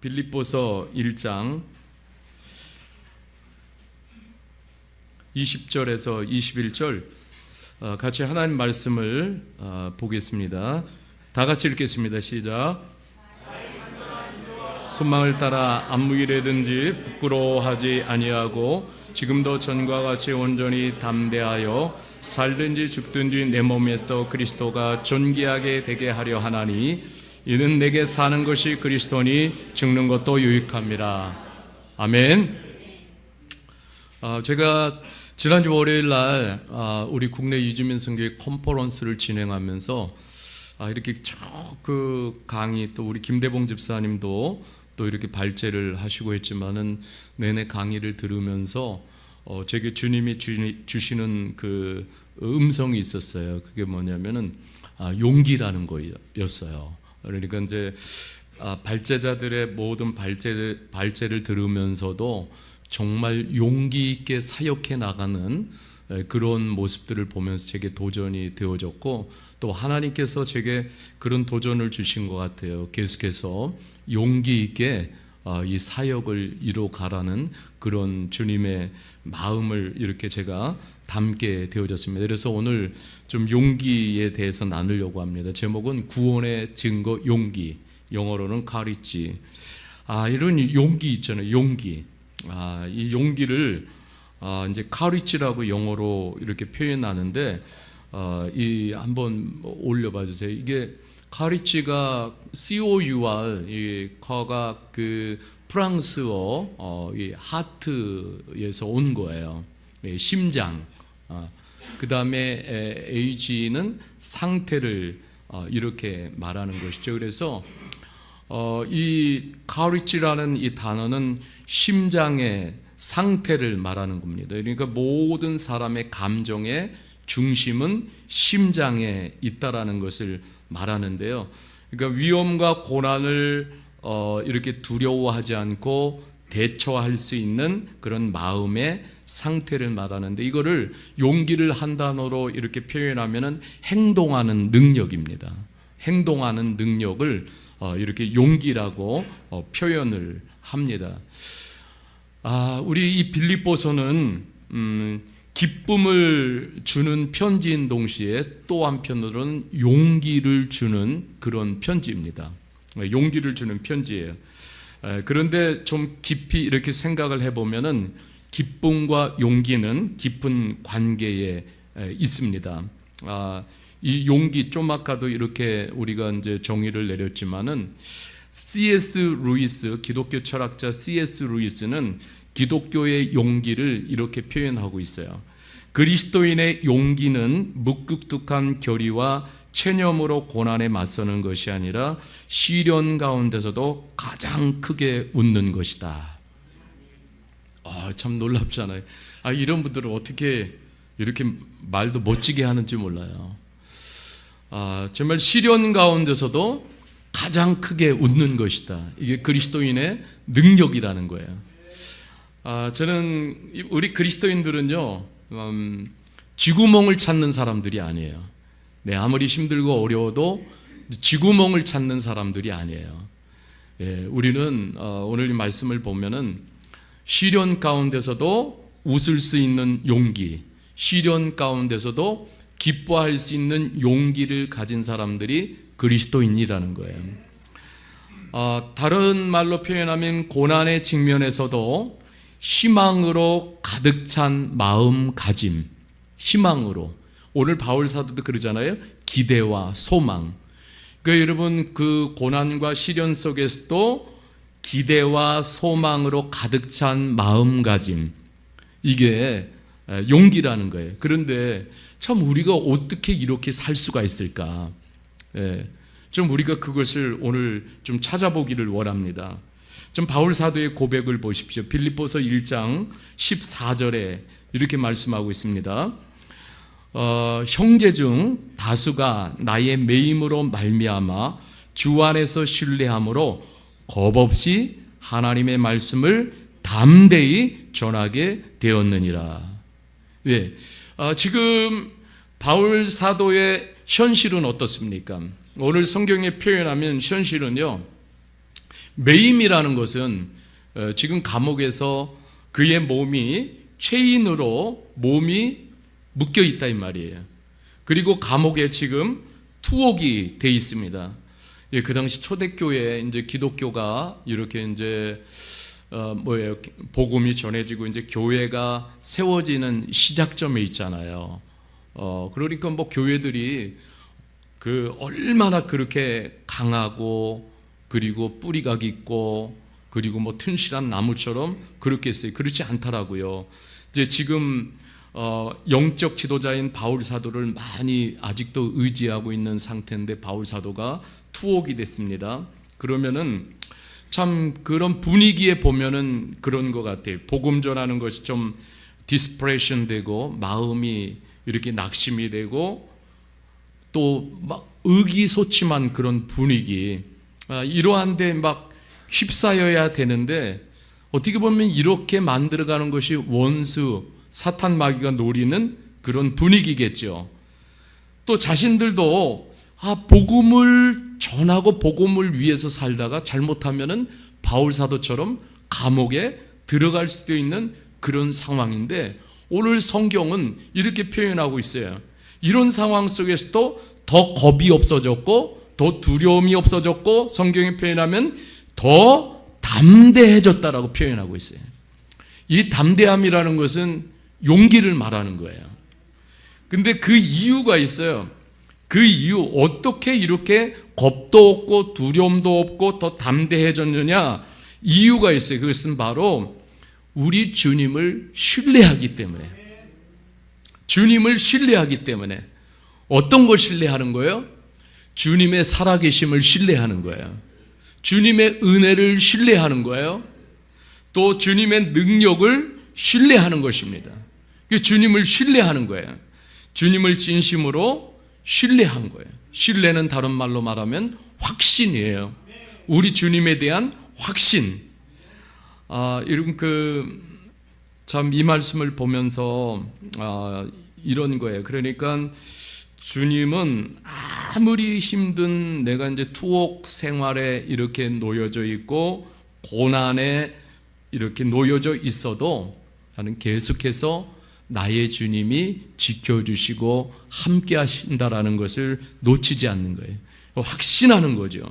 빌립보서 1장 20절에서 21절 같이 하나님 말씀을 보겠습니다. 다 같이 읽겠습니다. 시작. 소망을 따라 아무 일에든지 부끄러워하지 아니하고 지금도 전과 같이 온전히 담대하여 살든지 죽든지 내 몸에서 그리스도가 존귀하게 되게 하려 하나니 이는 내게 사는 것이 그리스도니 죽는 것도 유익함이라. 아멘. 제가 지난주 월요일 날 우리 국내 이주민 선교회 컨퍼런스를 진행하면서 이렇게 쭉 그 강의, 또 우리 김대봉 집사님도 또 이렇게 발제를 하시고 했지만은 내내 강의를 들으면서 제게 주님이 주시는 그 음성이 있었어요. 그게 뭐냐면은 용기라는 거였어요. 그러니까 이제 발제자들의 모든 발제를 들으면서도 정말 용기 있게 사역해 나가는 그런 모습들을 보면서 제게 도전이 되어졌고, 또 하나님께서 제게 그런 도전을 주신 것 같아요. 계속해서 용기 있게 이 사역을 이루어가라는 그런 주님의 마음을 이렇게 제가 담게 되어졌습니다. 그래서 오늘 좀 용기에 대해서 나누려고 합니다. 제목은 구원의 증거 용기, 영어로는 카리지. 이런 용기 있잖아요. 용기. 이 용기를 이제 카리지라고 영어로 이렇게 표현하는데 이 한번 올려봐 주세요. 이게 카리지가 COUR, 이 커가 그 프랑스어 이 하트에서 온 거예요. 심장. 그 다음에 AG는 상태를 이렇게 말하는 것이죠. 그래서 이 카리지라는 이 단어는 심장의 상태를 말하는 겁니다. 그러니까 모든 사람의 감정의 중심은 심장에 있다라는 것을 말하는데요. 그러니까 위험과 고난을 이렇게 두려워하지 않고 대처할 수 있는 그런 마음의 상태를 말하는데, 이거를 용기를 한 단어로 이렇게 표현하면은 행동하는 능력입니다. 행동하는 능력을 이렇게 용기라고 표현을 합니다. 우리 이 빌립보서는 기쁨을 주는 편지인 동시에 또 한편으로는 용기를 주는 그런 편지입니다. 용기를 주는 편지예요. 그런데 좀 깊이 이렇게 생각을 해보면은 기쁨과 용기는 깊은 관계에 있습니다. 이 용기, 좀 아까도 이렇게 우리가 이제 정의를 내렸지만은 C.S. 루이스, 기독교 철학자 C.S. 루이스는 기독교의 용기를 이렇게 표현하고 있어요. 그리스도인의 용기는 묵뚝뚝한 결의와 체념으로 고난에 맞서는 것이 아니라 시련 가운데서도 가장 크게 웃는 것이다. 참 놀랍잖아요. 이런 분들은 어떻게 이렇게 말도 멋지게 하는지 몰라요. 정말 시련 가운데서도 가장 크게 웃는 것이다. 이게 그리스도인의 능력이라는 거예요. 저는 우리 그리스도인들은요, 쥐구멍을 찾는 사람들이 아니에요. 아무리 힘들고 어려워도 쥐구멍을 찾는 사람들이 아니에요. 우리는 오늘 이 말씀을 보면은 시련 가운데서도 웃을 수 있는 용기, 시련 가운데서도 기뻐할 수 있는 용기를 가진 사람들이 그리스도인이라는 거예요. 다른 말로 표현하면 고난의 직면에서도 희망으로 가득 찬 마음가짐, 희망으로. 오늘 바울 사도도 그러잖아요. 기대와 소망. 그러니까 여러분, 그 고난과 시련 속에서도 기대와 소망으로 가득 찬 마음가짐, 이게 용기라는 거예요. 그런데 참 우리가 어떻게 이렇게 살 수가 있을까? 좀 우리가 그것을 오늘 좀 찾아보기를 원합니다. 좀 바울 사도의 고백을 보십시오. 빌립보서 1장 14절에 이렇게 말씀하고 있습니다. 형제 중 다수가 나의 매임으로 말미암아 주 안에서 신뢰함으로 겁없이 하나님의 말씀을 담대히 전하게 되었느니라. 지금 바울 사도의 현실은 어떻습니까? 오늘 성경에 표현하면 현실은요, 매임이라는 것은 지금 감옥에서 그의 몸이 체인으로 몸이 묶여 있다 이 말이에요. 그리고 감옥에 지금 투옥이 돼 있습니다. 예, 그 당시 초대교회 이제 기독교가 이렇게 이제 복음이 전해지고 이제 교회가 세워지는 시작점에 있잖아요. 그러니까 뭐 교회들이 얼마나 그렇게 강하고 그리고 뿌리가 깊고 그리고 뭐 튼실한 나무처럼 그렇게 했어요. 그렇지 않더라고요. 이제 지금 영적 지도자인 바울 사도를 많이 아직도 의지하고 있는 상태인데 바울 사도가 투옥이 됐습니다. 그러면은 참 그런 분위기에 보면은 그런 것 같아요. 복음 전하는 것이 좀 디스프레션 되고 마음이 이렇게 낙심이 되고 또 막 의기소침한 그런 분위기, 이러한데 막 휩싸여야 되는데 어떻게 보면 이렇게 만들어가는 것이 원수 사탄 마귀가 노리는 그런 분위기겠죠. 또 자신들도 복음을 전하고 복음을 위해서 살다가 잘못하면은 바울 사도처럼 감옥에 들어갈 수도 있는 그런 상황인데 오늘 성경은 이렇게 표현하고 있어요. 이런 상황 속에서도 더 겁이 없어졌고 더 두려움이 없어졌고 성경에 표현하면 더 담대해졌다라고 표현하고 있어요. 이 담대함이라는 것은 용기를 말하는 거예요. 근데 그 이유가 있어요. 그 이유, 어떻게 이렇게 겁도 없고 두려움도 없고 더 담대해졌느냐? 이유가 있어요. 그것은 바로 우리 주님을 신뢰하기 때문에. 주님을 신뢰하기 때문에. 어떤 걸 신뢰하는 거예요? 주님의 살아계심을 신뢰하는 거예요. 주님의 은혜를 신뢰하는 거예요. 또 주님의 능력을 신뢰하는 것입니다. 주님을 신뢰하는 거예요. 주님을 진심으로 신뢰한 거예요. 신뢰는 다른 말로 말하면 확신이에요. 우리 주님에 대한 확신. 여러분 참 이 말씀을 보면서 이런 거예요. 그러니까 주님은 아무리 힘든 내가 이제 투옥 생활에 이렇게 놓여져 있고 고난에 이렇게 놓여져 있어도 나는 계속해서 나의 주님이 지켜주시고 함께 하신다라는 것을 놓치지 않는 거예요. 확신하는 거죠.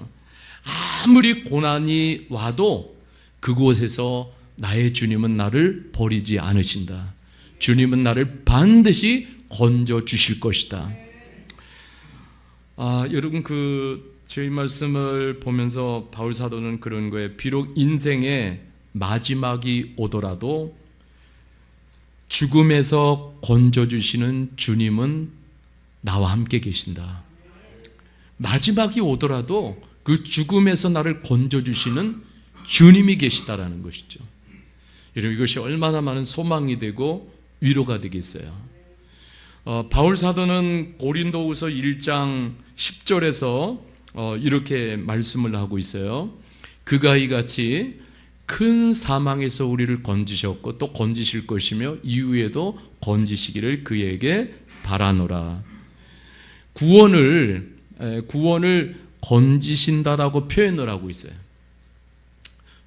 아무리 고난이 와도 그곳에서 나의 주님은 나를 버리지 않으신다. 주님은 나를 반드시 건져 주실 것이다. 여러분 저희 말씀을 보면서 바울 사도는 그런 거예요. 비록 인생의 마지막이 오더라도 죽음에서 건져주시는 주님은 나와 함께 계신다. 마지막이 오더라도 그 죽음에서 나를 건져주시는 주님이 계시다라는 것이죠. 여러분 이것이 얼마나 많은 소망이 되고 위로가 되겠어요. 바울 사도는 고린도후서 1장 10절에서 이렇게 말씀을 하고 있어요. 그가 이같이 큰 사망에서 우리를 건지셨고 또 건지실 것이며 이후에도 건지시기를 그에게 바라노라. 구원을 건지신다라고 표현을 하고 있어요.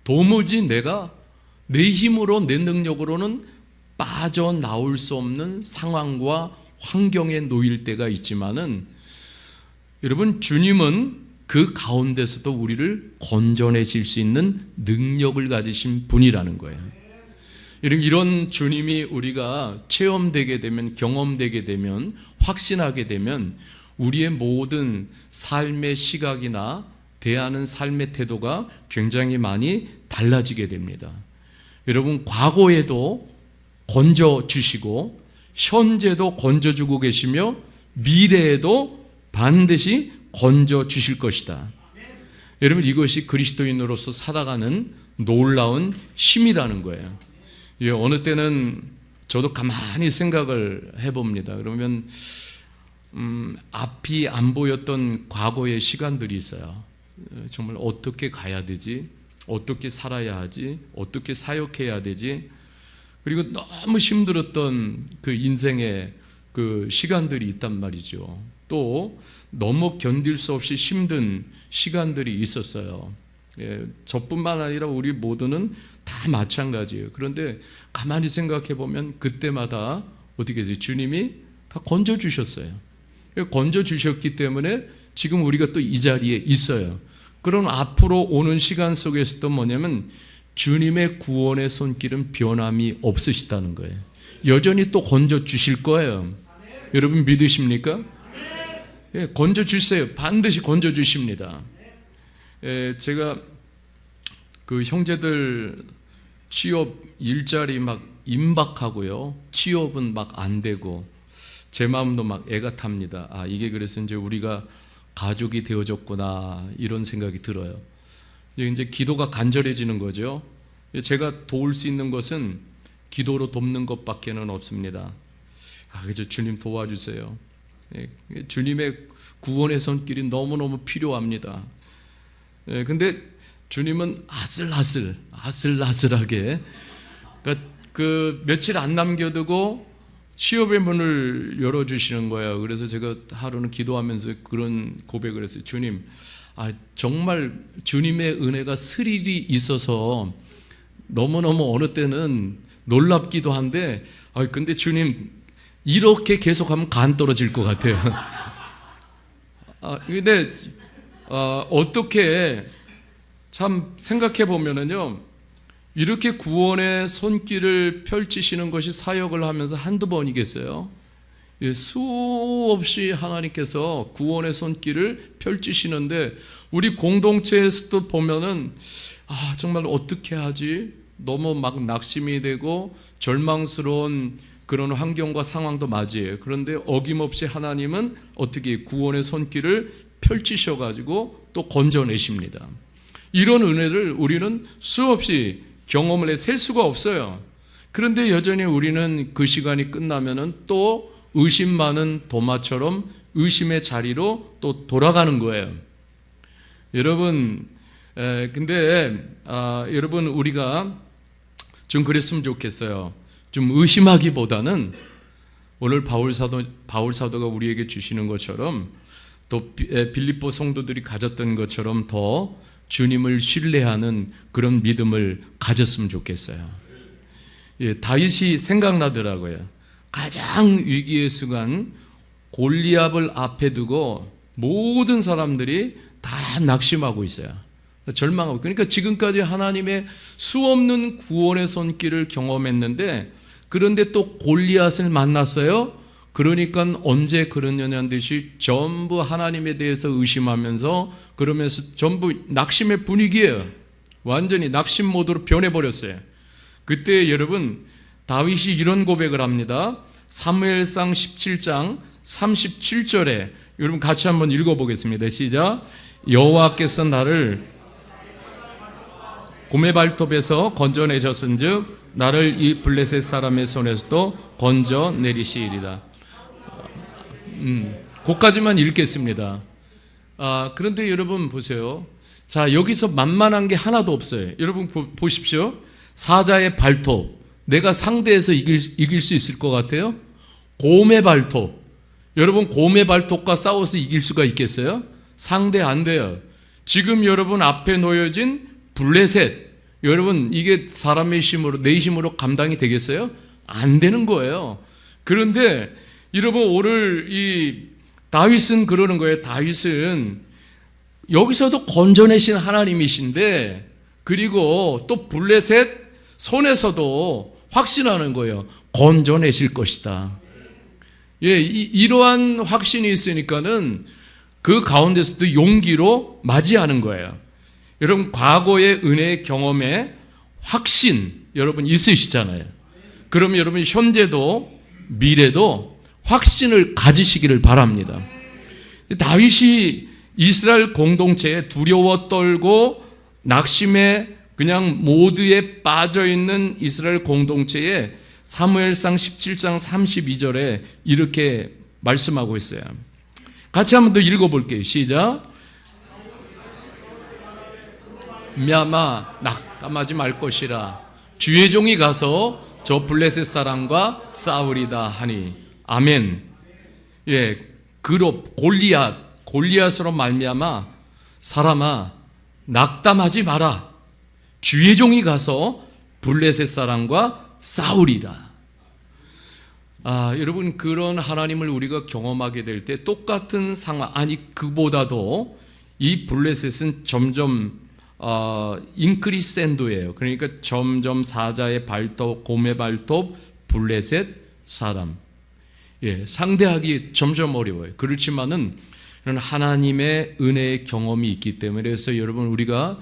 도무지 내가 내 힘으로 내 능력으로는 빠져나올 수 없는 상황과 환경에 놓일 때가 있지만은 여러분 주님은 그 가운데서도 우리를 건져내실 수 있는 능력을 가지신 분이라는 거예요. 이런 주님이 우리가 체험되게 되면 경험되게 되면 확신하게 되면 우리의 모든 삶의 시각이나 대하는 삶의 태도가 굉장히 많이 달라지게 됩니다. 여러분 과거에도 건져주시고 현재도 건져주고 계시며 미래에도 반드시 건져주실 것이다. 여러분 이것이 그리스도인으로서 살아가는 놀라운 힘이라는 거예요. 어느 때는 저도 가만히 생각을 해봅니다. 그러면 앞이 안 보였던 과거의 시간들이 있어요. 정말 어떻게 가야 되지? 어떻게 살아야 하지? 어떻게 사역해야 되지? 그리고 너무 힘들었던 그 인생의 그 시간들이 있단 말이죠. 또 너무 견딜 수 없이 힘든 시간들이 있었어요. 저뿐만 아니라 우리 모두는 다 마찬가지예요. 그런데 가만히 생각해 보면 그때마다 어떻게 해서 주님이 다 건져주셨어요. 건져주셨기 때문에 지금 우리가 또 이 자리에 있어요. 그럼 앞으로 오는 시간 속에서도 뭐냐면 주님의 구원의 손길은 변함이 없으시다는 거예요. 여전히 또 건져주실 거예요. 여러분 믿으십니까? 건져주세요. 반드시 건져주십니다. 제가 그 형제들 취업 일자리 막 임박하고요. 취업은 막 안 되고 제 마음도 막 애가 탑니다. 이게 그래서 이제 우리가 가족이 되어졌구나 이런 생각이 들어요. 이제 기도가 간절해지는 거죠. 제가 도울 수 있는 것은 기도로 돕는 것밖에는 없습니다. 그래서 주님 도와주세요. 주님의 구원의 손길이 너무너무 필요합니다. 근데 주님은 아슬아슬하게 그러니까 그 며칠 안 남겨두고 취업의 문을 열어주시는 거예요. 그래서 제가 하루는 기도하면서 그런 고백을 했어요. 주님, 정말 주님의 은혜가 스릴이 있어서 너무너무 어느 때는 놀랍기도 한데 근데 주님 이렇게 계속하면 간 떨어질 것 같아요. 근데 어떻게 참 생각해 보면은요, 이렇게 구원의 손길을 펼치시는 것이 사역을 하면서 한두 번이겠어요? 수없이 하나님께서 구원의 손길을 펼치시는데 우리 공동체에서도 보면은 정말 어떻게 하지? 너무 막 낙심이 되고 절망스러운 그런 환경과 상황도 맞이해요. 그런데 어김없이 하나님은 어떻게 구원의 손길을 펼치셔가지고 또 건져내십니다. 이런 은혜를 우리는 수없이 경험을 해 셀 수가 없어요. 그런데 여전히 우리는 그 시간이 끝나면은 또 의심 많은 도마처럼 의심의 자리로 또 돌아가는 거예요. 여러분, 근데 여러분 우리가 좀 그랬으면 좋겠어요. 좀 의심하기보다는 오늘 바울 사도가 우리에게 주시는 것처럼 또 빌립보 성도들이 가졌던 것처럼 더 주님을 신뢰하는 그런 믿음을 가졌으면 좋겠어요. 다윗이 생각나더라고요. 가장 위기의 순간 골리앗을 앞에 두고 모든 사람들이 다 낙심하고 있어요. 절망하고. 그러니까 지금까지 하나님의 수없는 구원의 손길을 경험했는데 그런데 또 골리앗을 만났어요. 그러니까 언제 그러냐는 듯이 전부 하나님에 대해서 의심하면서 그러면서 전부 낙심의 분위기예요. 완전히 낙심 모드로 변해버렸어요. 그때 여러분 다윗이 이런 고백을 합니다. 사무엘상 17장 37절에 여러분 같이 한번 읽어보겠습니다. 시작. 여호와께서 나를 곰의 발톱에서 건져내셨은즉 나를 이 블레셋 사람의 손에서도 건져내리시리라. 그까지만 읽겠습니다. 그런데 여러분 보세요. 자, 여기서 만만한 게 하나도 없어요. 여러분 보십시오. 사자의 발톱, 내가 상대해서 이길 수 있을 것 같아요? 곰의 발톱, 여러분 곰의 발톱과 싸워서 이길 수가 있겠어요? 상대 안 돼요. 지금 여러분 앞에 놓여진 블레셋, 여러분 이게 사람의 힘으로 내 힘으로 감당이 되겠어요? 안 되는 거예요. 그런데 여러분 오늘 이 다윗은 그러는 거예요. 다윗은 여기서도 건져내신 하나님이신데 그리고 또 블레셋 손에서도 확신하는 거예요. 건져내실 것이다. 이러한 확신이 있으니까는 그 가운데서도 용기로 맞이하는 거예요. 여러분 과거의 은혜의 경험에 확신 여러분 있으시잖아요. 그러면 여러분 현재도 미래도 확신을 가지시기를 바랍니다. 다윗이 이스라엘 공동체에 두려워 떨고 낙심에 그냥 모두에 빠져있는 이스라엘 공동체에 사무엘상 17장 32절에 이렇게 말씀하고 있어요. 같이 한번 더 읽어볼게요. 시작. 미아마 낙담하지 말 것이라 주의 종이 가서 저 블레셋 사람과 싸우리다 하니 아멘. 그룹 골리앗으로 말미암아 사람아 낙담하지 마라. 주의 종이 가서 블레셋 사람과 싸우리라. 여러분, 그런 하나님을 우리가 경험하게 될 때 똑같은 상황, 아니 그보다도 이 블레셋은 점점 인크리센도예요. 그러니까 점점 사자의 발톱, 곰의 발톱, 블레셋 사람. 상대하기 점점 어려워요. 그렇지만은 하나님의 은혜의 경험이 있기 때문에, 그래서 여러분 우리가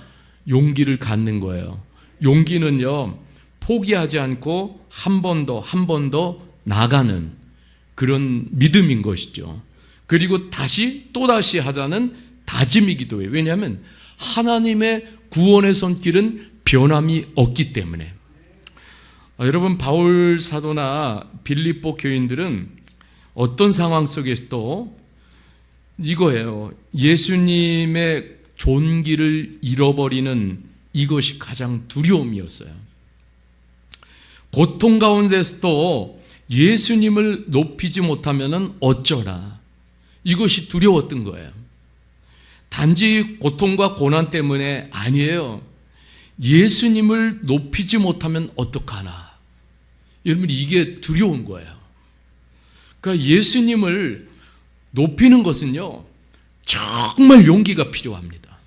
용기를 갖는 거예요. 용기는요, 포기하지 않고 한 번 더 나가는 그런 믿음인 것이죠. 그리고 또다시 하자는 다짐이기도 해요. 왜냐하면 하나님의 구원의 손길은 변함이 없기 때문에. 여러분, 바울 사도나 빌립보 교인들은 어떤 상황 속에서도 이거예요. 예수님의 존귀를 잃어버리는 이것이 가장 두려움이었어요. 고통 가운데서도 예수님을 높이지 못하면 어쩌나, 이것이 두려웠던 거예요. 단지 고통과 고난 때문에 아니에요. 예수님을 높이지 못하면 어떡하나, 여러분, 이게 두려운 거예요. 그러니까 예수님을 높이는 것은요, 정말 용기가 필요합니다.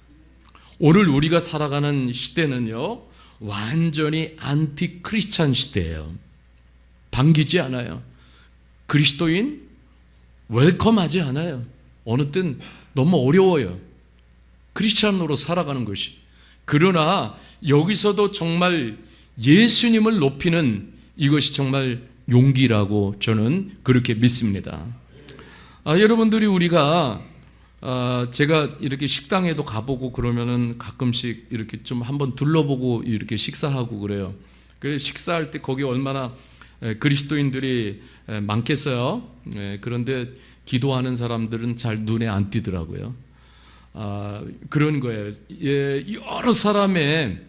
오늘 우리가 살아가는 시대는요, 완전히 안티 크리스찬 시대예요. 반기지 않아요. 그리스도인 웰컴하지 않아요. 어느 땐 너무 어려워요. 크리스찬으로 살아가는 것이. 그러나 여기서도 정말 예수님을 높이는 이것이 정말 용기라고 저는 그렇게 믿습니다. 여러분들이 우리가 제가 이렇게 식당에도 가보고 그러면은 가끔씩 이렇게 좀 한번 둘러보고 이렇게 식사하고 그래요. 그래서 식사할 때 거기 얼마나 그리스도인들이 많겠어요. 그런데 기도하는 사람들은 잘 눈에 안 띄더라고요. 그런 거예요. 여러 사람의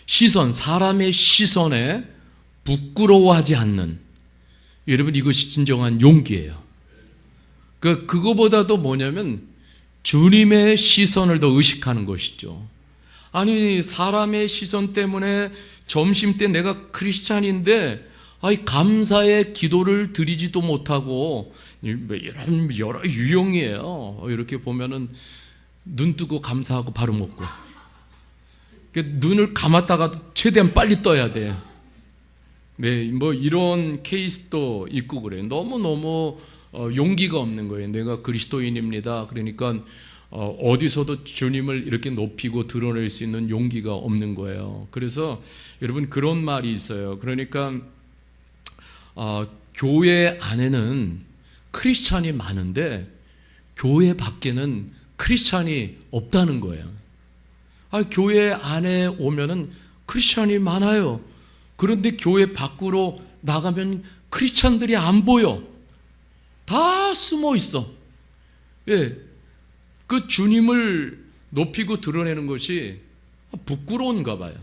시선, 사람의 시선에 부끄러워하지 않는, 여러분, 이것이 진정한 용기예요. 그거보다도 뭐냐면 주님의 시선을 더 의식하는 것이죠. 아니, 사람의 시선 때문에 점심 때 내가 크리스찬인데 감사의 기도를 드리지도 못하고, 여러 유형이에요. 이렇게 보면은 눈 뜨고 감사하고 바로 먹고, 눈을 감았다가도 최대한 빨리 떠야 돼. 이런 케이스도 있고 그래요. 너무너무 용기가 없는 거예요. 내가 그리스도인입니다. 그러니까 어디서도 주님을 이렇게 높이고 드러낼 수 있는 용기가 없는 거예요. 그래서 여러분, 그런 말이 있어요. 그러니까 교회 안에는 크리스찬이 많은데 교회 밖에는 크리스찬이 없다는 거예요. 교회 안에 오면은 크리스찬이 많아요. 그런데 교회 밖으로 나가면 크리스찬들이 안 보여. 다 숨어 있어. 그 주님을 높이고 드러내는 것이 부끄러운가 봐요.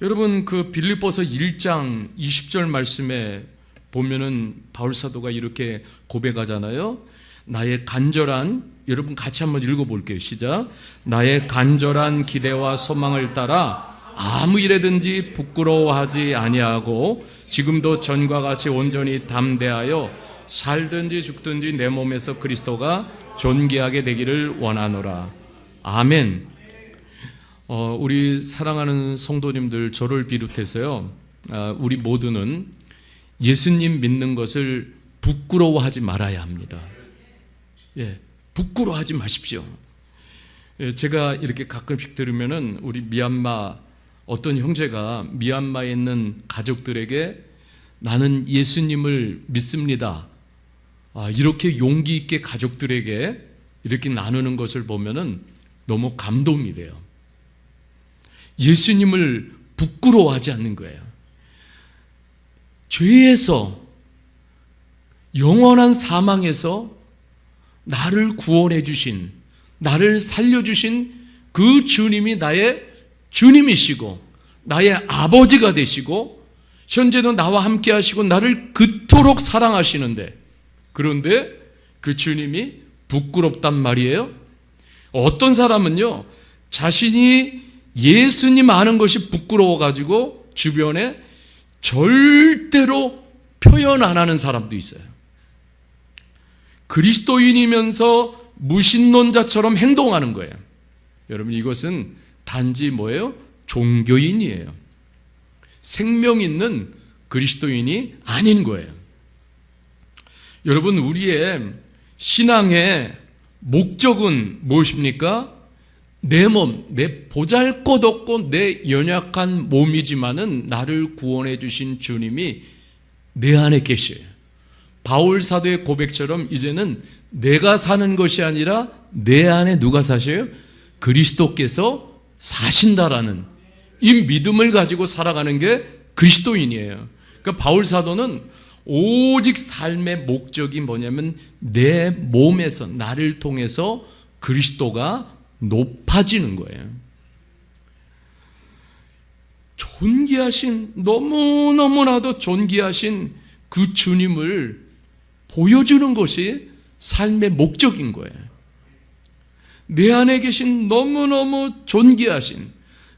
여러분, 그 빌립보서 1장 20절 말씀에 보면은 바울 사도가 이렇게 고백하잖아요. 나의 간절한, 여러분 같이 한번 읽어볼게요. 시작. 나의 간절한 기대와 소망을 따라 아무 일에든지 부끄러워하지 아니하고 지금도 전과 같이 온전히 담대하여 살든지 죽든지 내 몸에서 그리스도가 존귀하게 되기를 원하노라. 아멘. 우리 사랑하는 성도님들, 저를 비롯해서요, 우리 모두는 예수님 믿는 것을 부끄러워하지 말아야 합니다. 부끄러워하지 마십시오. 제가 이렇게 가끔씩 들으면은 우리 미얀마 어떤 형제가 미얀마에 있는 가족들에게 나는 예수님을 믿습니다, 이렇게 용기 있게 가족들에게 이렇게 나누는 것을 보면은 너무 감동이 돼요. 예수님을 부끄러워하지 않는 거예요. 죄에서, 영원한 사망에서 나를 구원해 주신, 나를 살려주신 그 주님이 나의 주님이시고 나의 아버지가 되시고 현재도 나와 함께 하시고 나를 그토록 사랑하시는데, 그런데 그 주님이 부끄럽단 말이에요. 어떤 사람은요, 자신이 예수님 아는 것이 부끄러워가지고 주변에 절대로 표현 안 하는 사람도 있어요. 그리스도인이면서 무신론자처럼 행동하는 거예요. 여러분, 이것은 단지 뭐예요? 종교인이에요. 생명 있는 그리스도인이 아닌 거예요. 여러분, 우리의 신앙의 목적은 무엇입니까? 내 몸, 내 보잘것없고 내 연약한 몸이지만은 나를 구원해 주신 주님이 내 안에 계셔요. 바울 사도의 고백처럼 이제는 내가 사는 것이 아니라 내 안에 누가 사셔요? 그리스도께서 사신다라는 이 믿음을 가지고 살아가는 게 그리스도인이에요. 그러니까 바울 사도는 오직 삶의 목적이 뭐냐면 내 몸에서, 나를 통해서 그리스도가 높아지는 거예요. 존귀하신, 너무너무나도 존귀하신 그 주님을 보여주는 것이 삶의 목적인 거예요. 내 안에 계신 너무너무 존귀하신,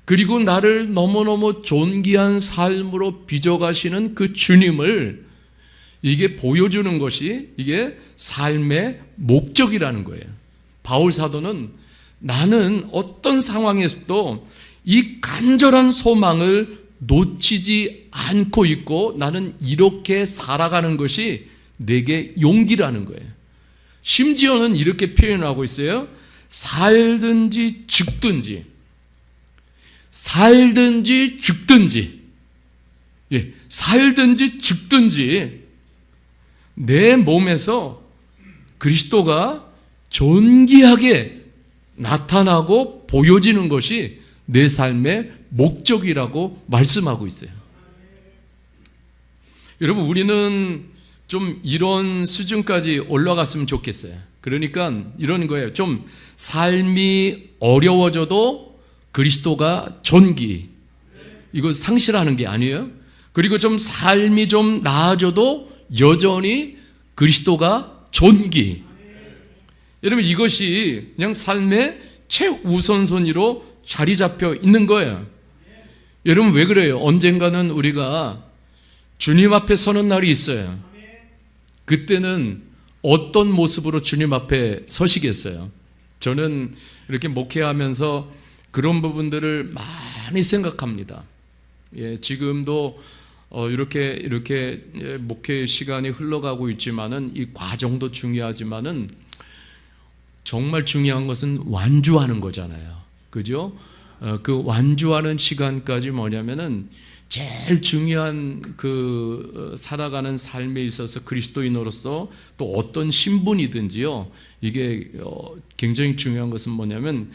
그리고 나를 너무너무 존귀한 삶으로 빚어가시는 그 주님을 이게 보여주는 것이 이게 삶의 목적이라는 거예요. 바울 사도는 나는 어떤 상황에서도 이 간절한 소망을 놓치지 않고 있고 나는 이렇게 살아가는 것이 내게 용기라는 거예요. 심지어는 이렇게 표현하고 있어요. 살든지 죽든지, 살든지 죽든지, 살든지 죽든지 내 몸에서 그리스도가 존귀하게 나타나고 보여지는 것이 내 삶의 목적이라고 말씀하고 있어요. 여러분, 우리는 좀 이런 수준까지 올라갔으면 좋겠어요. 그러니까 이런 거예요. 좀 삶이 어려워져도 그리스도가 존귀, 이거 상실하는 게 아니에요. 그리고 좀 삶이 좀 나아져도 여전히 그리스도가 존귀. 여러분, 이것이 그냥 삶의 최우선순위로 자리 잡혀 있는 거예요. 여러분, 왜 그래요? 언젠가는 우리가 주님 앞에 서는 날이 있어요. 그때는 어떤 모습으로 주님 앞에 서시겠어요? 저는 이렇게 목회하면서 그런 부분들을 많이 생각합니다. 지금도 이렇게 목회 시간이 흘러가고 있지만은 이 과정도 중요하지만은 정말 중요한 것은 완주하는 거잖아요. 그죠? 그 완주하는 시간까지 뭐냐면은 제일 중요한 그 살아가는 삶에 있어서 그리스도인으로서 또 어떤 신분이든지요, 이게 굉장히 중요한 것은 뭐냐면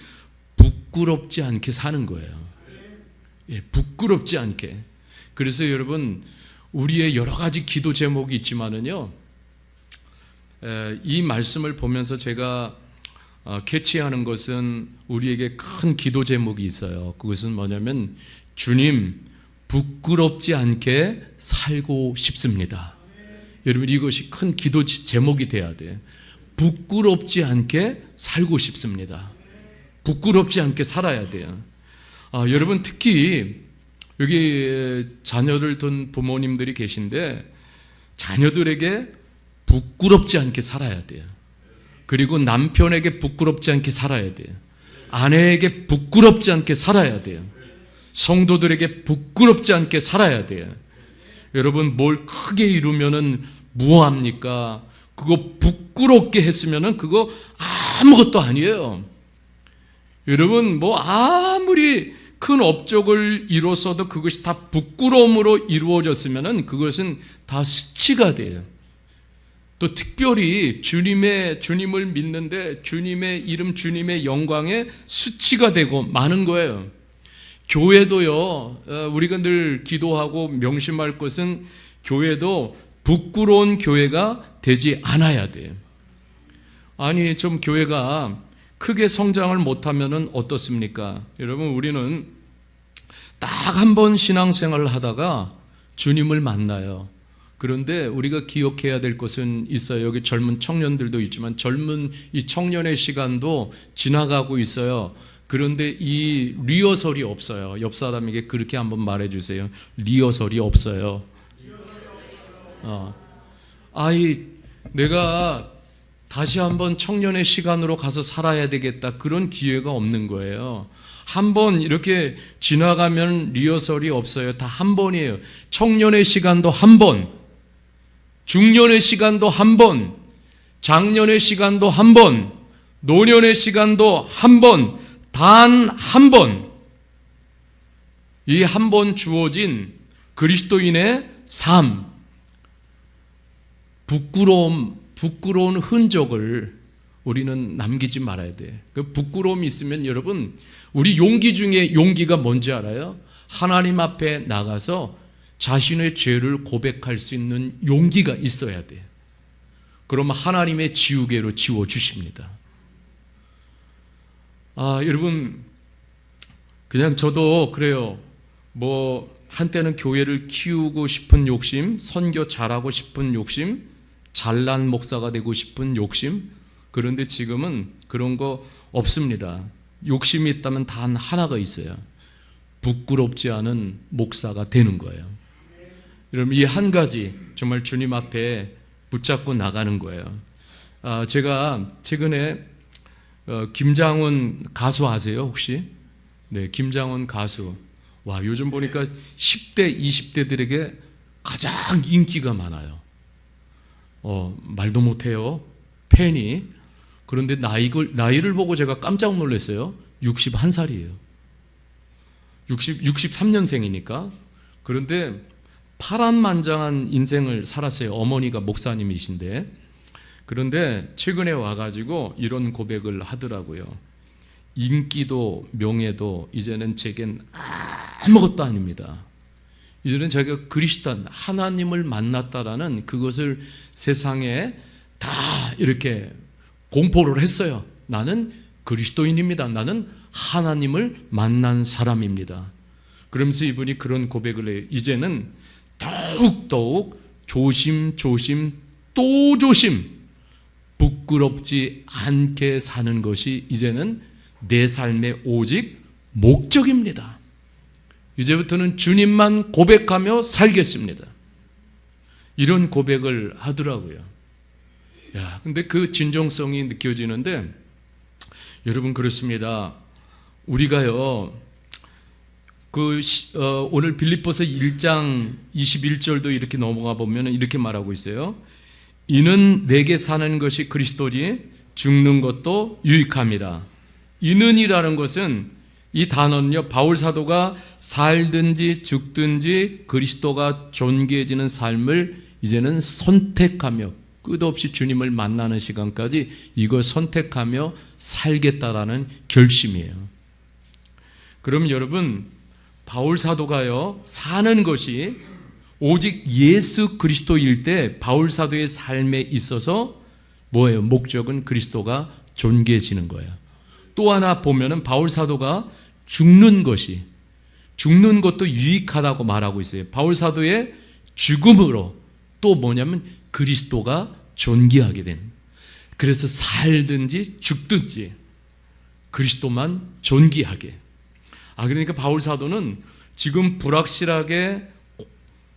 부끄럽지 않게 사는 거예요. 부끄럽지 않게. 그래서 여러분, 우리의 여러 가지 기도 제목이 있지만은요, 이 말씀을 보면서 제가 캐치하는 것은 우리에게 큰 기도 제목이 있어요. 그것은 뭐냐면 주님, 부끄럽지 않게 살고 싶습니다. 여러분, 이것이 큰 기도 제목이 돼야 돼요. 부끄럽지 않게 살고 싶습니다. 부끄럽지 않게 살아야 돼요. 여러분, 특히 여기 자녀를 둔 부모님들이 계신데 자녀들에게 부끄럽지 않게 살아야 돼요. 그리고 남편에게 부끄럽지 않게 살아야 돼요. 아내에게 부끄럽지 않게 살아야 돼요. 성도들에게 부끄럽지 않게 살아야 돼요. 여러분, 뭘 크게 이루면은 무엇합니까? 그거 부끄럽게 했으면은 그거 아무것도 아니에요. 여러분, 뭐 아무리 큰 업적을 이뤘어도 그것이 다 부끄러움으로 이루어졌으면은 그것은 다 수치가 돼요. 또 특별히 주님을 믿는데 주님의 이름, 주님의 영광에 수치가 되고 많은 거예요. 교회도요, 우리가 늘 기도하고 명심할 것은 교회도 부끄러운 교회가 되지 않아야 돼요. 아니, 좀 교회가 크게 성장을 못하면은 어떻습니까? 여러분, 우리는 딱 한 번 신앙생활을 하다가 주님을 만나요. 그런데 우리가 기억해야 될 것은 있어요. 여기 젊은 청년들도 있지만 젊은 이 청년의 시간도 지나가고 있어요. 그런데 이 리허설이 없어요. 옆 사람에게 그렇게 한번 말해주세요. 리허설이 없어요. 내가 다시 한번 청년의 시간으로 가서 살아야 되겠다, 그런 기회가 없는 거예요. 한 번 이렇게 지나가면 리허설이 없어요. 다 한 번이에요. 청년의 시간도 한 번, 중년의 시간도 한 번, 장년의 시간도 한 번, 노년의 시간도 한 번, 단 한 번. 이 한 번 주어진 그리스도인의 삶, 부끄러운 흔적을 우리는 남기지 말아야 돼. 그 부끄러움이 있으면 여러분, 우리 용기 중에 용기가 뭔지 알아요? 하나님 앞에 나가서 자신의 죄를 고백할 수 있는 용기가 있어야 돼. 그러면 하나님의 지우개로 지워주십니다. 여러분, 그냥 저도 그래요. 한때는 교회를 키우고 싶은 욕심, 선교 잘하고 싶은 욕심, 잘난 목사가 되고 싶은 욕심. 그런데 지금은 그런 거 없습니다. 욕심이 있다면 단 하나가 있어요. 부끄럽지 않은 목사가 되는 거예요. 여러분, 이 한 가지 정말 주님 앞에 붙잡고 나가는 거예요. 제가 최근에 김장훈 가수 아세요 혹시? 네, 김장훈 가수. 와, 요즘 보니까 10대, 20대들에게 가장 인기가 많아요. 말도 못해요, 팬이. 그런데 나이를 보고 제가 깜짝 놀랐어요. 61살이에요. 63년생이니까. 그런데 파란만장한 인생을 살았어요. 어머니가 목사님이신데. 그런데 최근에 와가지고 이런 고백을 하더라고요. 인기도 명예도 이제는 제겐 아무것도 아닙니다. 이제는 제가 그리스도 하나님을 만났다라는 그것을 세상에 다 이렇게 공포를 했어요. 나는 그리스도인입니다. 나는 하나님을 만난 사람입니다. 그러면서 이분이 그런 고백을 해요. 이제는 더욱 조심 또 조심, 부끄럽지 않게 사는 것이 이제는 내 삶의 오직 목적입니다. 이제부터는 주님만 고백하며 살겠습니다. 이런 고백을 하더라고요. 근데 그 진정성이 느껴지는데, 여러분 그렇습니다. 우리가요, 오늘 빌립보서 1장 21절도 이렇게 넘어가 보면 이렇게 말하고 있어요. 이는 내게 사는 것이 그리스도니 죽는 것도 유익함이라. 이는이라는 것은, 이 단어는요, 바울 사도가 살든지 죽든지 그리스도가 존귀해지는 삶을 이제는 선택하며 끝없이 주님을 만나는 시간까지 이걸 선택하며 살겠다라는 결심이에요. 그럼 여러분, 바울 사도가요, 사는 것이 오직 예수 그리스도일 때 바울 사도의 삶에 있어서 뭐예요? 목적은 그리스도가 존귀해지는 거예요. 또 하나 보면은 바울 사도가 죽는 것도 유익하다고 말하고 있어요. 바울 사도의 죽음으로 또 뭐냐면 그리스도가 존귀하게 된. 그래서 살든지 죽든지 그리스도만 존귀하게. 그러니까 바울 사도는 지금 불확실하게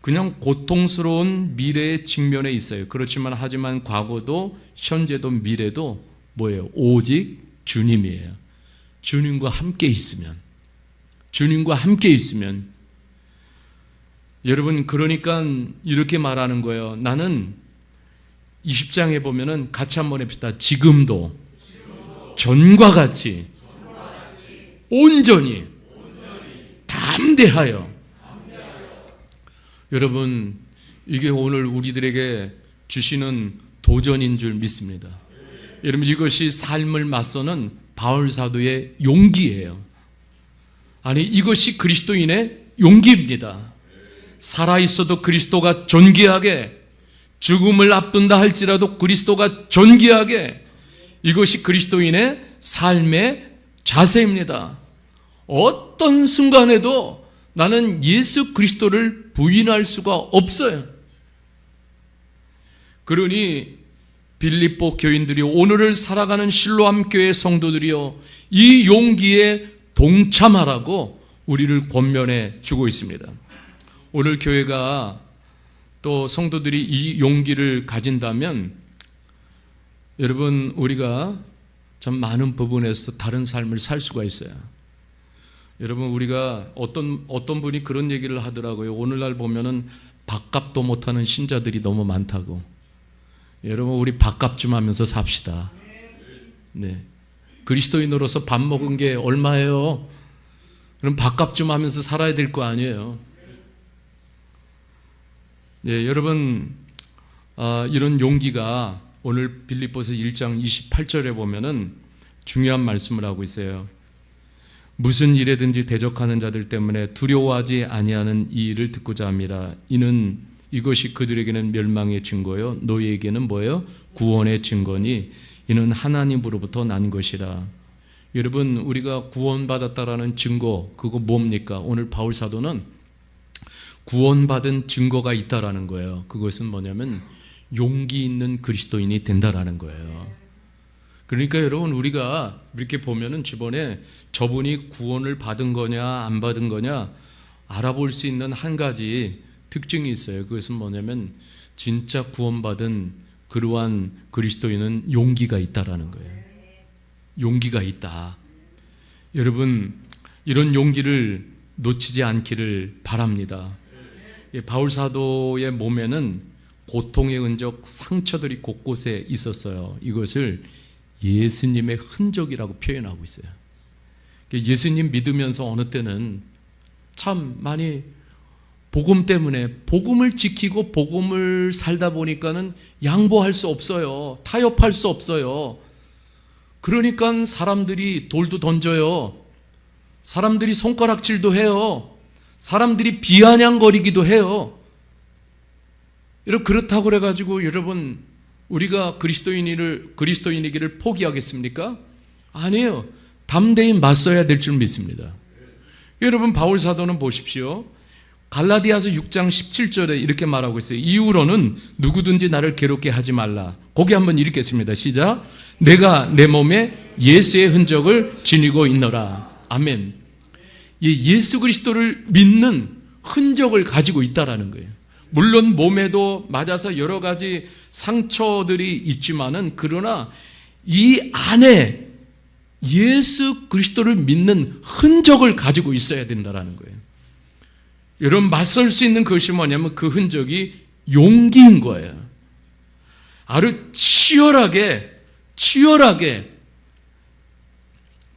그냥 고통스러운 미래의 직면에 있어요. 그렇지만 하지만 과거도 현재도 미래도 뭐예요? 오직 주님이에요. 주님과 함께 있으면, 여러분, 그러니까 이렇게 말하는 거예요. 나는 20장에 보면은 같이 한번 해봅시다. 지금도 전과 같이 온전히 담대하여. 여러분, 이게 오늘 우리들에게 주시는 도전인 줄 믿습니다. 여러분, 이것이 삶을 맞서는 바울 사도의 용기예요. 이것이 그리스도인의 용기입니다. 살아있어도 그리스도가 존귀하게, 죽음을 앞둔다 할지라도 그리스도가 존귀하게, 이것이 그리스도인의 삶의 자세입니다. 어떤 순간에도 나는 예수 그리스도를 부인할 수가 없어요. 그러니 빌립보 교인들이, 오늘을 살아가는 실로암 교회 성도들이요, 이 용기에 동참하라고 우리를 권면해 주고 있습니다. 오늘 교회가 또 성도들이 이 용기를 가진다면 여러분, 우리가 참 많은 부분에서 다른 삶을 살 수가 있어요. 여러분, 우리가 어떤 분이 그런 얘기를 하더라고요. 오늘날 보면은 밥값도 못하는 신자들이 너무 많다고. 여러분, 우리 밥값 좀 하면서 삽시다. 네. 그리스도인으로서 밥 먹은 게 얼마예요? 그럼 밥값 좀 하면서 살아야 될 거 아니에요. 네, 여러분, 이런 용기가 오늘 빌립보서 1장 28절에 보면은 중요한 말씀을 하고 있어요. 무슨 일에든지 대적하는 자들 때문에 두려워하지 아니하는 이 일을 듣고자 합니다. 이것이 그들에게는 멸망의 증거요 너희에게는 뭐예요? 구원의 증거니 이는 하나님으로부터 난 것이라. 여러분, 우리가 구원받았다라는 증거, 그거 뭡니까? 오늘 바울 사도는 구원받은 증거가 있다라는 거예요. 그것은 뭐냐면 용기 있는 그리스도인이 된다라는 거예요. 그러니까 여러분, 우리가 이렇게 보면은 주변에 저분이 구원을 받은 거냐 안 받은 거냐 알아볼 수 있는 한 가지 특징이 있어요. 그것은 뭐냐면 진짜 구원받은 그러한 그리스도인은 용기가 있다라는 거예요. 용기가 있다. 여러분, 이런 용기를 놓치지 않기를 바랍니다. 바울 사도의 몸에는 고통의 흔적, 상처들이 곳곳에 있었어요. 이것을 예수님의 흔적이라고 표현하고 있어요. 예수님 믿으면서 어느 때는 참 많이 복음 때문에 복음을 지키고 복음을 살다 보니까는 양보할 수 없어요. 타협할 수 없어요. 그러니까 사람들이 돌도 던져요. 사람들이 손가락질도 해요. 사람들이 비아냥거리기도 해요. 여러분, 그렇다고 그래가지고 여러분, 우리가 그리스도인이기를 포기하겠습니까? 아니에요. 담대히 맞서야 될 줄 믿습니다. 여러분, 바울 사도는 보십시오. 갈라디아서 6장 17절에 이렇게 말하고 있어요. 이후로는 누구든지 나를 괴롭게 하지 말라. 거기 한번 읽겠습니다. 시작. 내가 내 몸에 예수의 흔적을 지니고 있노라. 아멘. 예수 그리스도를 믿는 흔적을 가지고 있다라는 거예요. 물론 몸에도 맞아서 여러 가지 상처들이 있지만은, 그러나 이 안에 예수 그리스도를 믿는 흔적을 가지고 있어야 된다라는 거예요. 여러분, 맞설 수 있는 것이 뭐냐면 그 흔적이 용기인 거예요. 아주 치열하게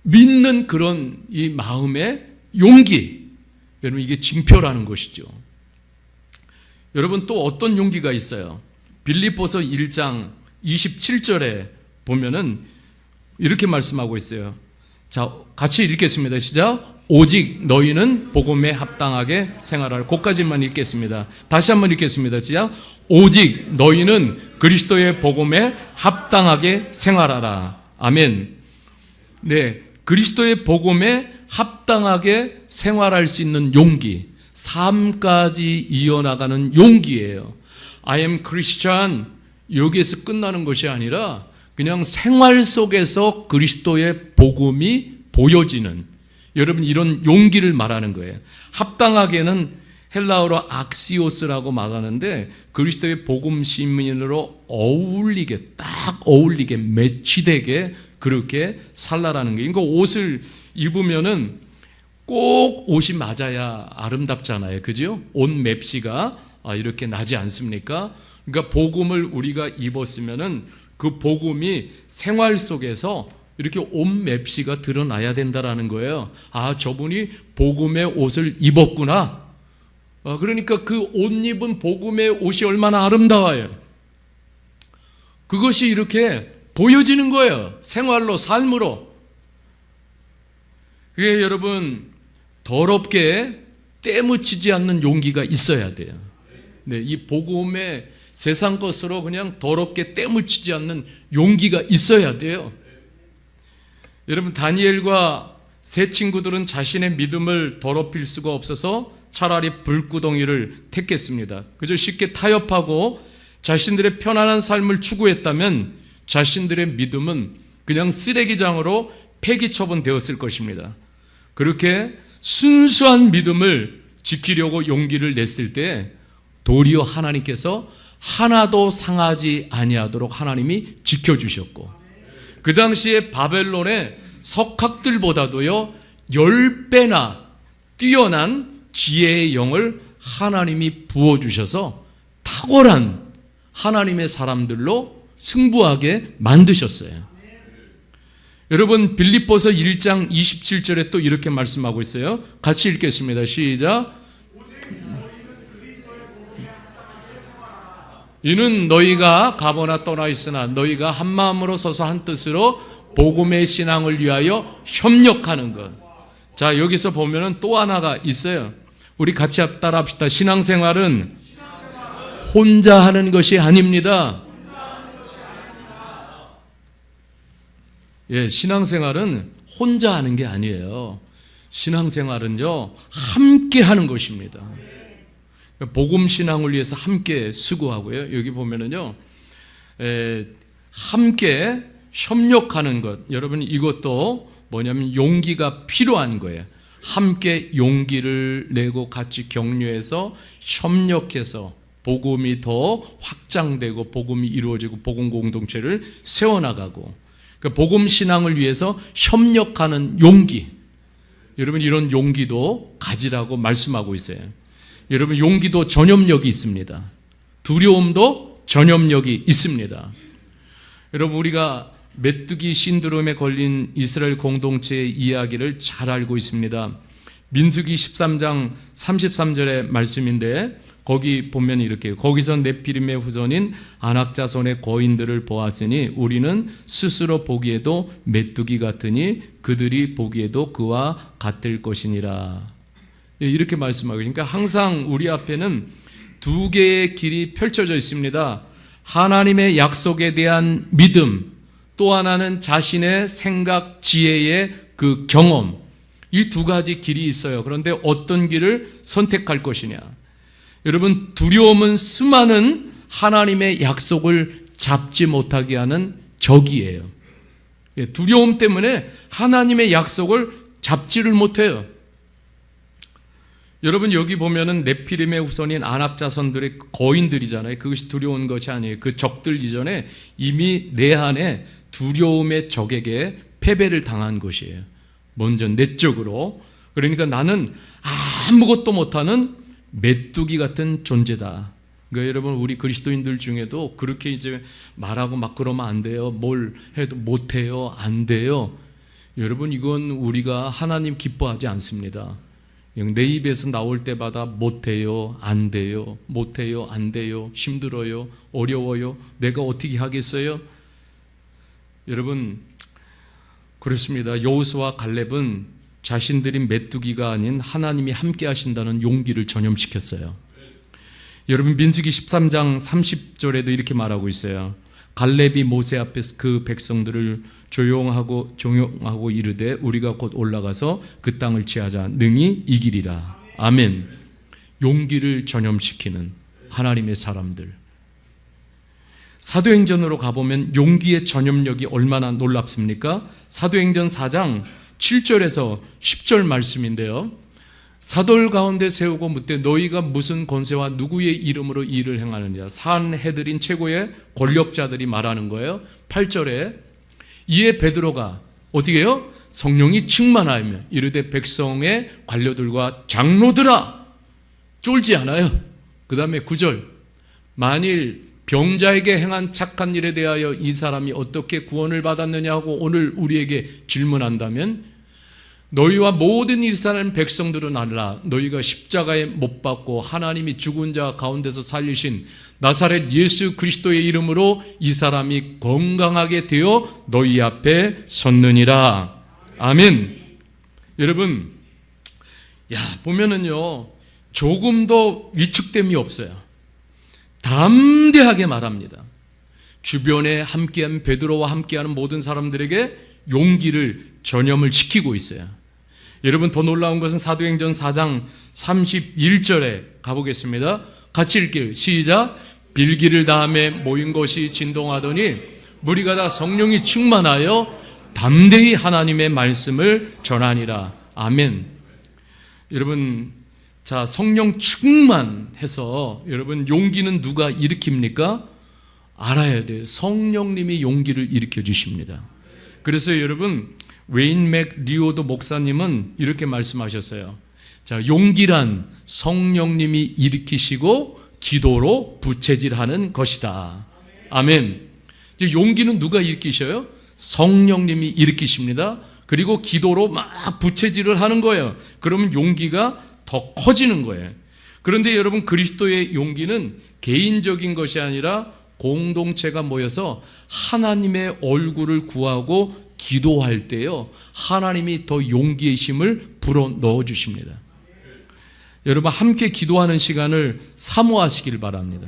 믿는 그런 이 마음의 용기. 여러분, 이게 징표라는 것이죠. 여러분, 또 어떤 용기가 있어요? 빌립보서 1장 27절에 보면은 이렇게 말씀하고 있어요. 자, 같이 읽겠습니다. 시작. 오직 너희는 복음에 합당하게 생활하라. 거기까지만 읽겠습니다. 다시 한번 읽겠습니다. 시작. 오직 너희는 그리스도의 복음에 합당하게 생활하라. 아멘. 네, 그리스도의 복음에 합당하게 생활할 수 있는 용기, 삶까지 이어나가는 용기예요. I am Christian, 여기에서 끝나는 것이 아니라 그냥 생활 속에서 그리스도의 복음이 보여지는, 여러분, 이런 용기를 말하는 거예요. 합당하게는 헬라어로 악시오스라고 말하는데 그리스도의 복음 시민으로 딱 어울리게 매치되게 그렇게 살라라는 거예요. 그러니까 옷을 입으면은 꼭 옷이 맞아야 아름답잖아요. 그죠? 옷 맵시가 이렇게 나지 않습니까? 그러니까 복음을 우리가 입었으면은 그 복음이 생활 속에서 이렇게 옷 맵시가 드러나야 된다라는 거예요. 아, 저분이 복음의 옷을 입었구나. 그러니까 그 옷 입은 복음의 옷이 얼마나 아름다워요. 그것이 이렇게 보여지는 거예요. 생활로, 삶으로. 그래, 여러분, 더럽게 때묻히지 않는 용기가 있어야 돼요. 네, 이 복음의 세상 것으로 그냥 더럽게 때묻히지 않는 용기가 있어야 돼요. 여러분, 다니엘과 세 친구들은 자신의 믿음을 더럽힐 수가 없어서 차라리 불구덩이를 택했습니다. 그저 쉽게 타협하고 자신들의 편안한 삶을 추구했다면 자신들의 믿음은 그냥 쓰레기장으로 폐기 처분되었을 것입니다. 그렇게 순수한 믿음을 지키려고 용기를 냈을 때 도리어 하나님께서 하나도 상하지 아니하도록 하나님이 지켜주셨고, 그 당시에 바벨론의 석학들보다도요 10배나 뛰어난 지혜의 영을 하나님이 부어주셔서 탁월한 하나님의 사람들로 승부하게 만드셨어요. 여러분, 빌립보서 1장 27절에 또 이렇게 말씀하고 있어요. 같이 읽겠습니다. 시작. 이는 너희가 가거나 떠나 있으나 너희가 한 마음으로 서서 한 뜻으로 복음의 신앙을 위하여 협력하는 것. 자, 여기서 보면은 또 하나가 있어요. 우리 같이 따라 합시다. 신앙생활은 혼자 하는 것이 아닙니다. 예, 신앙생활은 혼자 하는 게 아니에요. 신앙생활은요, 함께 하는 것입니다. 복음 신앙을 위해서 함께 수고하고요. 여기 보면은요, 함께 협력하는 것. 여러분, 이것도 뭐냐면 용기가 필요한 거예요. 함께 용기를 내고 같이 격려해서 협력해서 복음이 더 확장되고 복음이 이루어지고 복음 공동체를 세워나가고, 복음 신앙을 위해서 협력하는 용기. 여러분, 이런 용기도 가지라고 말씀하고 있어요. 여러분, 용기도 전염력이 있습니다. 두려움도 전염력이 있습니다. 여러분, 우리가 메뚜기 신드롬에 걸린 이스라엘 공동체의 이야기를 잘 알고 있습니다. 민수기 13장 33절의 말씀인데, 거기 보면 이렇게, 거기서 네피림의 후손인 아낙 자손의 거인들을 보았으니 우리는 스스로 보기에도 메뚜기 같으니 그들이 보기에도 그와 같을 것이니라. 이렇게 말씀하고, 그러니까 항상 우리 앞에는 두 개의 길이 펼쳐져 있습니다. 하나님의 약속에 대한 믿음, 또 하나는 자신의 생각, 지혜의 그 경험, 이 두 가지 길이 있어요. 그런데 어떤 길을 선택할 것이냐. 여러분, 두려움은 수많은 하나님의 약속을 잡지 못하게 하는 적이에요. 두려움 때문에 하나님의 약속을 잡지를 못해요. 여러분, 여기 보면은 네피림의 후손인 아낙 자손들의 거인들이잖아요. 그것이 두려운 것이 아니에요. 그 적들 이전에 이미 내 안에 두려움의 적에게 패배를 당한 것이에요. 먼저 내적으로. 그러니까 나는 아무것도 못하는 메뚜기 같은 존재다. 그러니까 여러분, 우리 그리스도인들 중에도 그렇게 이제 말하고 막 그러면 안 돼요. 뭘 해도 못해요. 안 돼요. 여러분, 이건 우리가 하나님 기뻐하지 않습니다. 내 입에서 나올 때마다 못해요, 안 돼요, 못해요, 안 돼요, 힘들어요, 어려워요, 내가 어떻게 하겠어요? 여러분, 그렇습니다. 여호수아와 갈렙은 자신들이 메뚜기가 아닌 하나님이 함께 하신다는 용기를 전염시켰어요. 여러분, 민수기 13장 30절에도 이렇게 말하고 있어요. 갈렙이 모세 앞에서 그 백성들을 조용하고 이르되 우리가 곧 올라가서 그 땅을 취하자 능히 이기리라. 아멘. 용기를 전염시키는 하나님의 사람들. 사도행전으로 가보면 용기의 전염력이 얼마나 놀랍습니까? 사도행전 4장 7절에서 10절 말씀인데요. 사돌 가운데 세우고 묻되 너희가 무슨 권세와 누구의 이름으로 이 일을 행하느냐. 산해들인 최고의 권력자들이 말하는 거예요. 8절에 이에 베드로가 어떻게 해요? 성령이 충만하며 이르되 백성의 관료들과 장로들아 쫄지 않아요. 그 다음에 9절 만일 병자에게 행한 착한 일에 대하여 이 사람이 어떻게 구원을 받았느냐 하고 오늘 우리에게 질문한다면 너희와 모든 이스라엘 백성들은 알라. 너희가 십자가에 못 박고 하나님이 죽은 자 가운데서 살리신 나사렛 예수 그리스도의 이름으로 이 사람이 건강하게 되어 너희 앞에 섰느니라. 아멘. 여러분, 보면은요, 조금도 위축됨이 없어요. 담대하게 말합니다. 주변에 함께한 베드로와 함께하는 모든 사람들에게 용기를 전염을 시키고 있어요. 여러분, 더 놀라운 것은 사도행전 4장 31절에 가보겠습니다. 같이 읽게요. 시작. 빌기를 다음에 모인 것이 진동하더니 무리가 다 성령이 충만하여 담대히 하나님의 말씀을 전하니라. 아멘. 여러분, 자, 성령 충만해서 여러분 용기는 누가 일으킵니까? 알아야 돼요. 성령님이 용기를 일으켜 주십니다. 그래서 여러분, 웨인 맥 리오도 목사님은 이렇게 말씀하셨어요. 자, 용기란 성령님이 일으키시고 기도로 부채질하는 것이다. 아멘. 용기는 누가 일으키셔요? 성령님이 일으키십니다. 그리고 기도로 막 부채질을 하는 거예요. 그러면 용기가 더 커지는 거예요. 그런데 여러분, 그리스도의 용기는 개인적인 것이 아니라 공동체가 모여서 하나님의 얼굴을 구하고 기도할 때요, 하나님이 더 용기의 힘을 불어넣어 주십니다. 여러분, 함께 기도하는 시간을 사모하시길 바랍니다.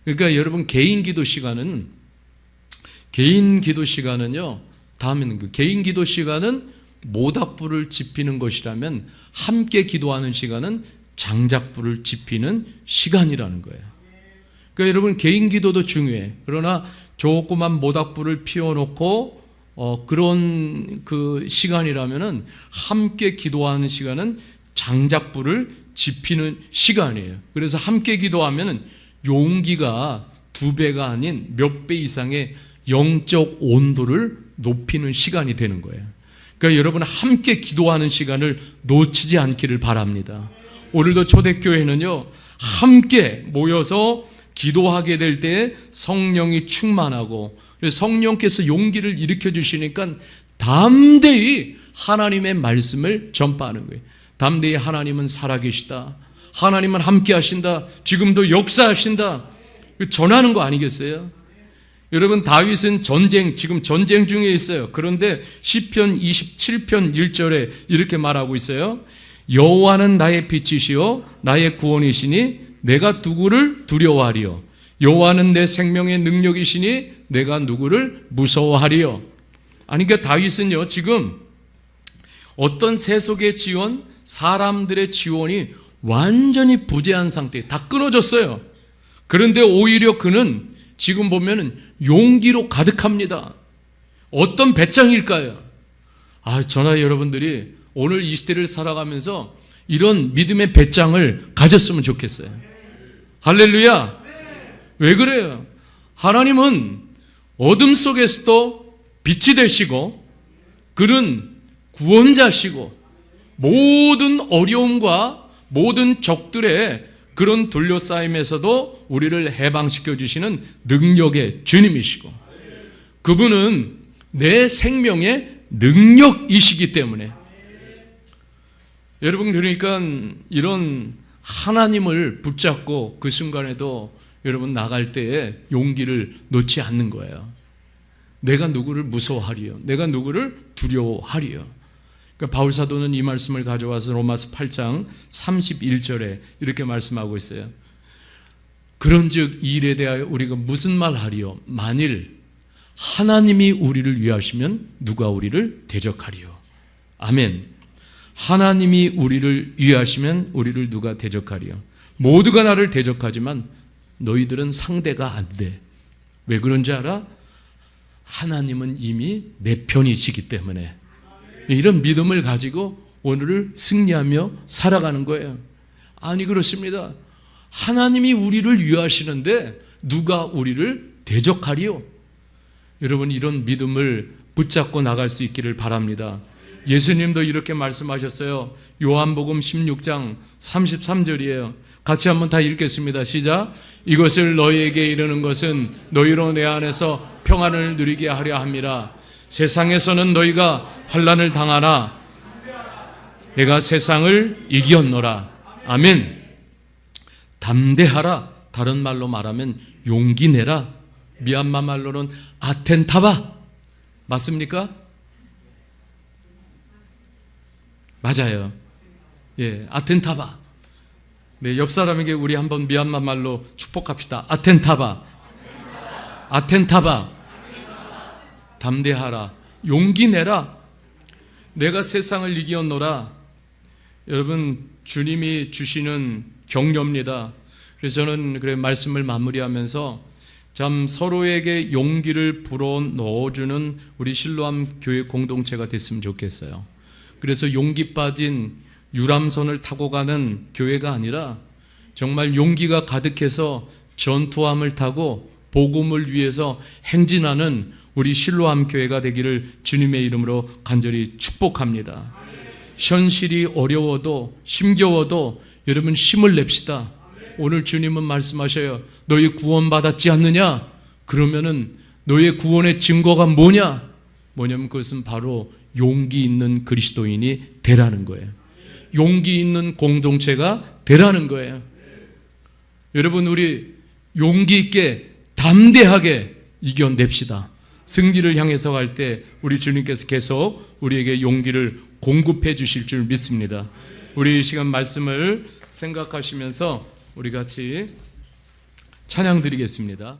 그러니까 여러분, 개인 기도 시간은요, 다음에는 그 개인 기도 시간은 모닥불을 지피는 것이라면 함께 기도하는 시간은 장작불을 지피는 시간이라는 거예요. 그러니까 여러분, 개인 기도도 중요해. 그러나 조그만 모닥불을 피워놓고 그런 그 시간이라면은 함께 기도하는 시간은 장작불을 지피는 시간이에요. 그래서 함께 기도하면은 용기가 2배가 아닌 몇 배 이상의 영적 온도를 높이는 시간이 되는 거예요. 그러니까 여러분, 함께 기도하는 시간을 놓치지 않기를 바랍니다. 오늘도 초대교회는요, 함께 모여서 기도하게 될 때 성령이 충만하고 성령께서 용기를 일으켜 주시니까 담대히 하나님의 말씀을 전파하는 거예요. 담대히 하나님은 살아계시다, 하나님은 함께 하신다, 지금도 역사하신다, 전하는 거 아니겠어요? 여러분, 다윗은 지금 전쟁 중에 있어요. 그런데 시편 27편 1절에 이렇게 말하고 있어요. 여호와는 나의 빛이시요 나의 구원이시니 내가 누구를 두려워하리요. 여호와는 내 생명의 능력이시니 내가 누구를 무서워하리요. 아니, 그러니까 다윗은요, 지금 어떤 세속의 지원, 사람들의 지원이 완전히 부재한 상태에 다 끊어졌어요. 그런데 오히려 그는 지금 보면은 용기로 가득합니다. 어떤 배짱일까요? 저나 여러분들이 오늘 이 시대를 살아가면서 이런 믿음의 배짱을 가졌으면 좋겠어요. 할렐루야. 왜 그래요? 하나님은 어둠 속에서도 빛이 되시고, 그는 구원자시고, 모든 어려움과 모든 적들의 그런 둘러싸임에서도 우리를 해방시켜 주시는 능력의 주님이시고, 그분은 내 생명의 능력이시기 때문에, 여러분, 그러니까 이런 하나님을 붙잡고 그 순간에도 여러분 나갈 때에 용기를 놓지 않는 거예요. 내가 누구를 무서워하리요, 내가 누구를 두려워하리요. 그러니까 바울 사도는 이 말씀을 가져와서 로마서 8장 31절에 이렇게 말씀하고 있어요. 그런즉 이 일에 대하여 우리가 무슨 말 하리요? 만일 하나님이 우리를 위하시면 누가 우리를 대적하리요? 아멘. 하나님이 우리를 위하시면 우리를 누가 대적하리요? 모두가 나를 대적하지만 너희들은 상대가 안 돼. 왜 그런지 알아? 하나님은 이미 내 편이시기 때문에. 이런 믿음을 가지고 오늘을 승리하며 살아가는 거예요. 아니, 그렇습니다. 하나님이 우리를 위하시는데 누가 우리를 대적하리요? 여러분, 이런 믿음을 붙잡고 나갈 수 있기를 바랍니다. 예수님도 이렇게 말씀하셨어요. 요한복음 16장 33절이에요. 같이 한번 다 읽겠습니다. 시작. 이것을 너희에게 이르는 것은 너희로 내 안에서 평안을 누리게 하려 함이라. 세상에서는 너희가 환난을 당하나 내가 세상을 이겼노라. 아멘. 담대하라. 다른 말로 말하면 용기 내라. 미얀마 말로는 아텐타바. 맞습니까? 맞아요. 예, 아텐타바. 네, 옆 사람에게 우리 한번 미얀마 말로 축복합시다. 아텐타바. 아텐타바. 담대하라. 용기 내라. 내가 세상을 이기었노라. 여러분, 주님이 주시는 격려입니다. 그래서 저는 말씀을 마무리하면서 참 서로에게 용기를 불어 넣어주는 우리 실로암 교회 공동체가 됐으면 좋겠어요. 그래서 용기 빠진 유람선을 타고 가는 교회가 아니라 정말 용기가 가득해서 전투함을 타고 복음을 위해서 행진하는 우리 실로암 교회가 되기를 주님의 이름으로 간절히 축복합니다. 현실이 어려워도 힘겨워도 여러분 힘을 냅시다. 오늘 주님은 말씀하셔요. 너희 구원받았지 않느냐? 그러면은 너의 구원의 증거가 뭐냐면 그것은 바로 용기 있는 그리스도인이 되라는 거예요. 용기 있는 공동체가 되라는 거예요. 여러분, 우리 용기 있게 담대하게 이겨냅시다. 승리를 향해서 갈 때 우리 주님께서 계속 우리에게 용기를 공급해 주실 줄 믿습니다. 우리 이 시간 말씀을 생각하시면서 우리 같이 찬양 드리겠습니다.